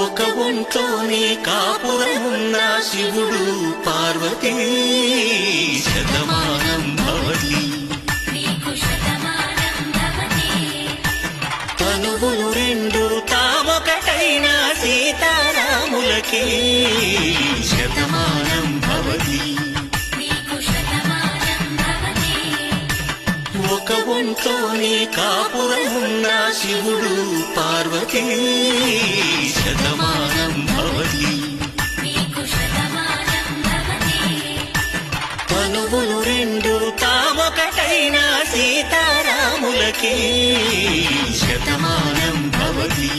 ఒక ఒంట్లోనే కాపురమున్న శివుడు పార్వతీ శతమానం భవతి తనువులు రెండు తామొకటైన సీతారాములకే శతమానం భవతి ఒక ఒంట్లోనే కాపురమున్న శివుడు పార్వతీ శతమానం భవతి తనువులు రెండు తామొకటైన సీతారాములకే శతమానం భవతి